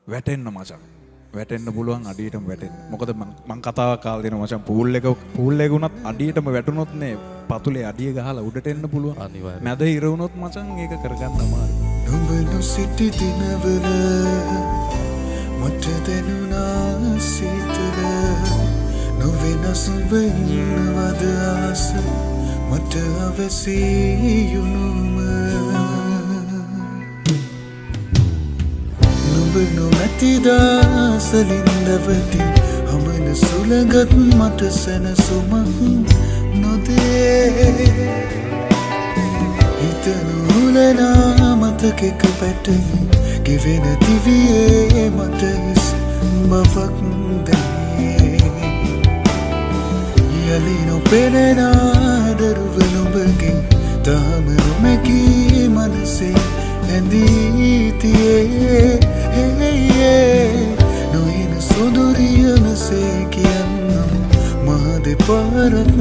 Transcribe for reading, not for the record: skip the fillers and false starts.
වැටෙන්න මචං. වැටෙන්න පුළුවන් අඩියටම වැටෙන්න. මොකද මං කතාවක් කාලා දෙනවා මචං පූල් එක උනත් අඩියටම වැටුනොත් නේ පතුලේ අඩිය ගහලා උඩට එන්න පුළුවන්. අනිවාර්යයෙන්. මැද ඉර වුණොත් මචං ඒක කරගන්න අමාරුයි. නුඹ නොසිටි දිනවල මට දැනුණා සීතල නොවෙනස් ඔබ ඉන්නවද ආස මට අවසියුණුම නුඹ නොමැතිදා සලින්දවති හමන සුළඟත් මට සැනසුමක් නොදේ හිතනුලනා මතකෙක පැටලි ගෙවෙන දිවියේ මට හිස් බවක් දැනේ යලි නොපෙනෙන දරුව නුඹගේ තාම නොමැකී මනසේ ඇඳී තියේ නොයන සුදුරියනසේ කියන්නම් මහ දෙපාරක්